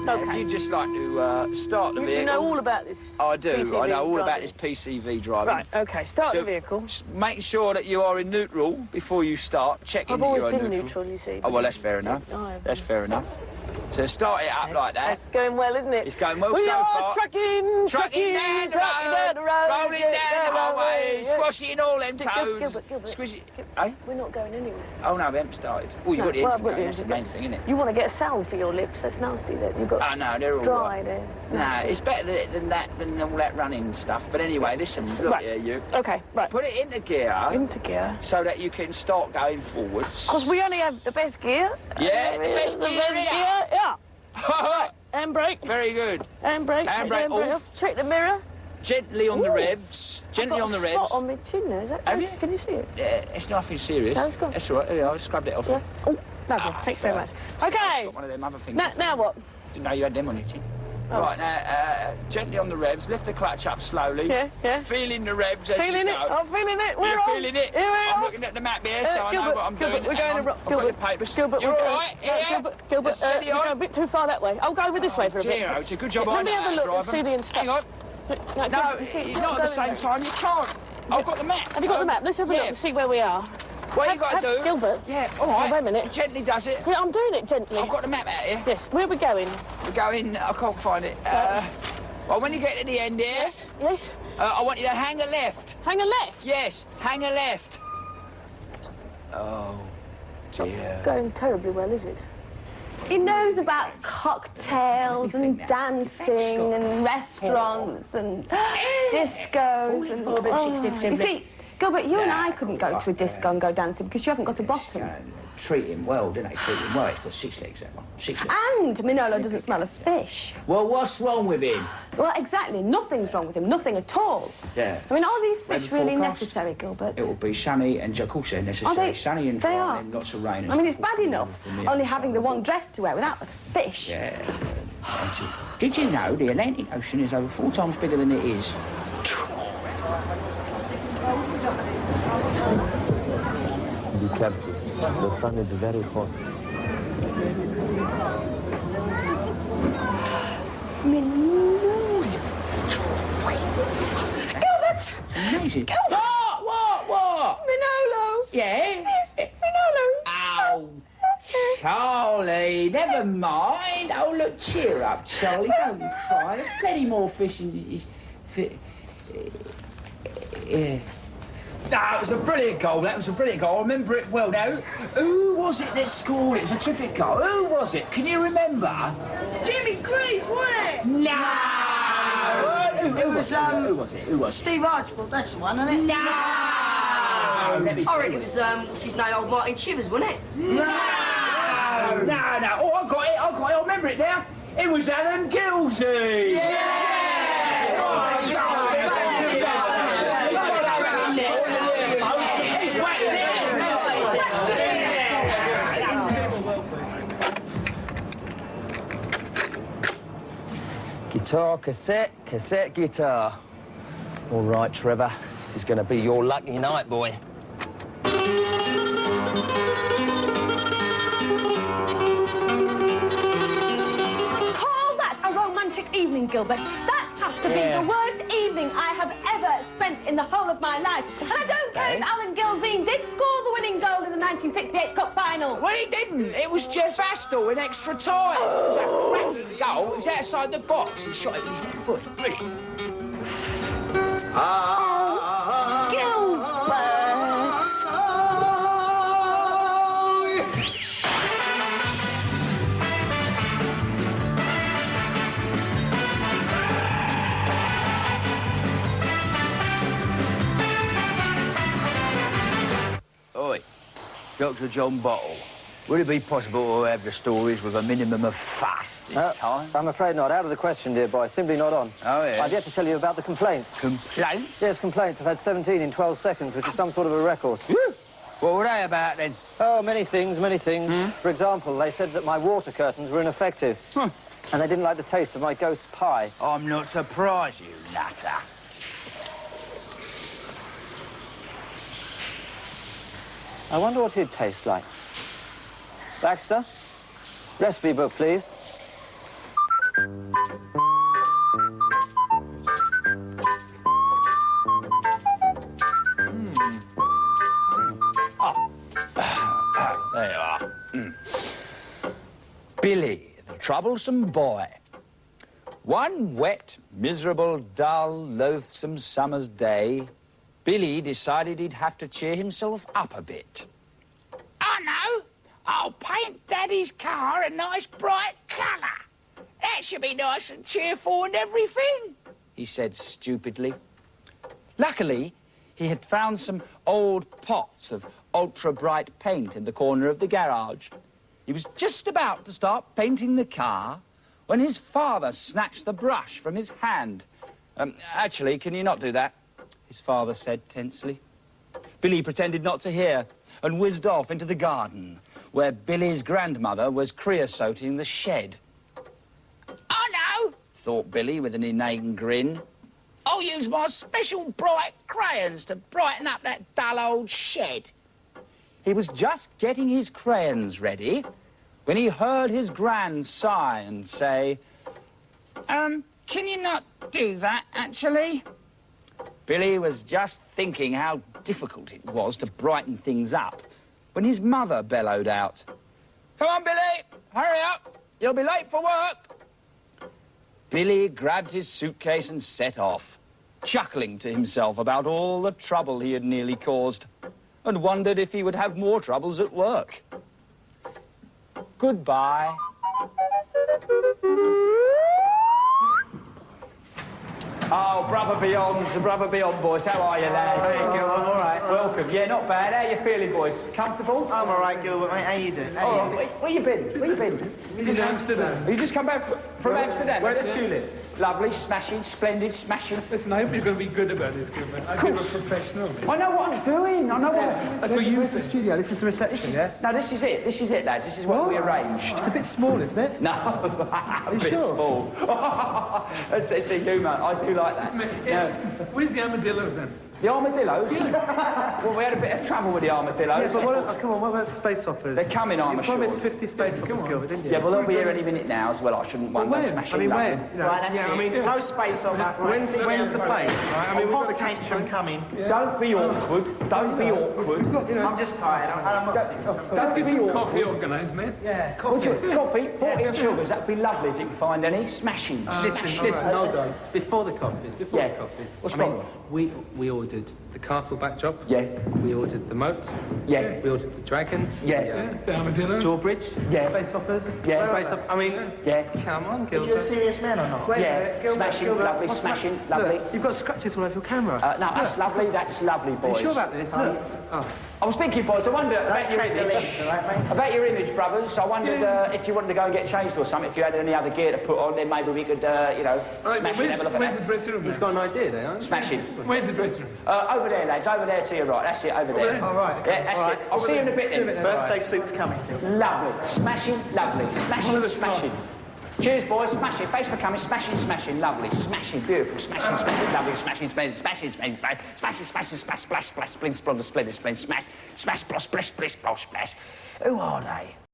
Okay. If you'd just like to start the vehicle... You know all about this I do. PCV I know all driving. about this PCV driving. Right, OK. Start the vehicle. Just make sure that you are in neutral before you start. Checking that you're in neutral. I've always been neutral, you see. Oh, well, that's fair enough. That's fair enough. So start it up like that. It's going well, isn't it? It's going well so far. Trucking down the road, rolling down the highway, squashing all them toes. Gilbert, eh? We're not going anywhere. Oh, no, we haven't started. Oh, you've got the engine going. That's the main thing, isn't it? You want to get a salve for your lips. That's nasty, then. You've got no, they're all dry right. there. Nah, it's better than all that running stuff. But anyway, listen, look here, you. OK, right. Put it into gear. Into gear. So that you can start going forwards. Because we only have the best gear. Yeah, the best gear, yeah. Right, handbrake. Very good. Handbrake. Handbrake off. Check the mirror. Gently on the revs. Gently on the revs. I've got a spot on my chin there, is that? Have you? Can you see it? Yeah, it's nothing serious. No, it's gone. That's all right. I scrubbed it off. Yeah. Oh, lovely. Thanks very much. OK. I've got one of them other things. Now what? Didn't know you had them on your chin. Oh. Right, now, gently on the revs. Lift the clutch up slowly. Yeah. Feeling the revs as Feeling you it. go. I'm feeling it. You're feeling it? Here we are. I'm looking at the map here, so I know what I'm doing. We're going to... I've got your papers. Gilbert, you're all right? Yeah. Gilbert, steady you're on. going a bit too far that way. I'll go over this way for a bit. It's a good job Let I me know have a look and see the Hang on. instructions. No, not at the same time. You can't. I've got the map. Have you got the map? Let's have a look and see where we are. What you got to do? Gilbert. Yeah, all right. Wait a minute. Gently does it. Yeah, I'm doing it gently. I've got the map out here. Yes. Where are we going? We're going... I can't find it. Well, when you get to the end here... Yes. I want you to hang a left. Hang a left? Yes, hang a left. Oh, dear. Not going terribly well, is it? He knows about cocktails and dancing and restaurants and discos and... You see, Gilbert, you and I couldn't go to a disco and go dancing because you haven't got a bottom. Treat him well, don't they? Treat him well. He's got 6 legs, that one. 6 legs. And Manolo doesn't smell of fish. Well, what's wrong with him? Well, exactly. Nothing's wrong with him. Nothing at all. Yeah. I mean, are these fish really forecast? necessary, Gilbert? It will be sunny and, of course, they're necessary. Are they? Sunny and They dry are. and lots of rain. I mean, it's bad enough only having the one dress to wear without the fish. Yeah. Did you know the Atlantic Ocean is over 4 times bigger than it is? Be careful. The sun is very hot. Manolo. Gilbert! Amazing. Gilbert! What? It's Manolo. Yeah? It's Manolo. Ow. Charlie, never mind. Oh, look, cheer up, Charlie. Don't cry. There's plenty more fish in... Yeah. No, it was a brilliant goal. That was a brilliant goal. I remember it well. Now, who was it that scored? It was a terrific goal. Who was it? Can you remember? Jimmy Greaves, wasn't it? No! Who was it? Who was it? Steve Archibald, that's the one, isn't it? No! I reckon it was, what's his name, old Martin Chivers, wasn't it? No! Oh, I got it. I remember it now. It was Alan Gilsey. Yeah! Guitar, cassette, guitar. All right, Trevor. This is going to be your lucky night, boy. Call that a romantic evening, Gilbert. That has to be the worst evening I have ever spent in the whole of my life. And I don't care if Alan Gilsey did score the winning goal in the 1968 Cup final. Well, he didn't. It was Jeff Astle in extra time. It was a cracking goal. It was outside the box. He shot it with his left foot. Brilliant. Gilbert! Oi, Dr. John Bottle. Would it be possible to have the stories with a minimum of fuss this time? I'm afraid not. Out of the question, dear boy. Simply not on. Oh, yeah? I've yet to tell you about the complaints. Complaints? Yes, complaints. I've had 17 in 12 seconds, which is some sort of a record. What were they about, then? Oh, many things, many things. For example, they said that my water curtains were ineffective. And they didn't like the taste of my ghost pie. I'm not surprised, you nutter. I wonder what he'd taste like. Baxter? Recipe book, please. There you are. Billy, the troublesome boy. One wet, miserable, dull, loathsome summer's day, Billy decided he'd have to cheer himself up a bit. I know. I'll paint Daddy's car a nice bright colour. That should be nice and cheerful and everything, he said stupidly. Luckily, he had found some old pots of ultra-bright paint in the corner of the garage. He was just about to start painting the car when his father snatched the brush from his hand. Actually, can you not do that? His father said tensely. Billy pretended not to hear and whizzed off into the garden, where Billy's grandmother was creosoting the shed. I know. Thought Billy with an inane grin. I'll use my special bright crayons to brighten up that dull old shed. He was just getting his crayons ready when he heard his gran sigh and say, can you not do that, actually? Billy was just thinking how difficult it was to brighten things up when his mother bellowed out, "Come on, Billy, hurry up. You'll be late for work." Billy grabbed his suitcase and set off, chuckling to himself about all the trouble he had nearly caused, and wondered if he would have more troubles at work. Goodbye. Oh, Brother Beyond, boys. How are you, lad? Hey, Gilbert, all right. Welcome. Yeah, not bad. How you feeling, boys? Comfortable? I'm all right, Gilbert, mate. How you doing? Oh, where you been? Where you been? He's in Amsterdam. You just come back from Amsterdam? Where are the tulips? Lovely, smashing, splendid, smashing. Listen, I hope you're going to be good about this, Gilbert. I think we're professional. I know what I'm doing. I know what... That's what you said. Studio, this is the reception, yeah? No, this is it. This is it, lads. This is what we arranged. It's a bit small, isn't it? No, a bit sure? small. it's a humour. I do like that. Where's the armadillos then? The armadillos? Well, we had a bit of trouble with the armadillos. Yeah, but come on, what about space operas? They're coming, I'm You sure. promised 50 space operas, Gilbert, didn't you? Yeah, well, they'll be here any minute now as well. I shouldn't wonder. When? Smashing I mean, lovely. when? You know, no space on that. When's the plane? Right? I mean, we've got the tension coming. Don't be awkward. Don't be awkward. I'm just tired. I'm not sick. Let's get some coffee organised, mate. Yeah, coffee. Coffee, 14 sugars. That'd be lovely if you can find any. Smashing. Listen, hold on. Before the coffees, What's I mean, wrong? we ordered the castle backdrop. Yeah. We ordered the moat. Yeah. We ordered the dragon. Yeah. The armadillo. Drawbridge. Yeah. Space operas. Yeah. Space up. I mean, Yeah. come on, Are you a Gilbert. serious man or not? Wait a Yeah. minute, Gilbert, Smashing, Gilbert, lovely, what's smashing, that? lovely. Look, you've got scratches all over your camera. No, that's lovely. That's lovely, Are boys. you sure about this? Look. I was thinking, boys, I wonder about your Take the image. links, all right, mate? About your image, brothers. I wondered if you wanted to go and get changed or something. If you had any other gear to put on, then maybe we could, Right, smash it and have a look where's at the that. dressing room? He's got an idea there, aren't you? Smash it. Where's the dressing room? Over there, lads. Over there to your right. That's it. Over there. All right. Yeah, that's it. I'll see you in a bit then. Birthday suit's coming, Gilbert. Lovely. Smashing, lovely. Smashing, smashing. Cheers, boys. Smashing. Thanks for coming. Smashing, smashing. Lovely. Smashing. Beautiful. Smashing, smashing. Lovely. Smashing, smashing. Smashing, smashing. Smashing, smashing. Splash, splash, splash. Splendid, splendid, splendid, splendid. Smash, smash, splash, splash, splash, splash. Who are they?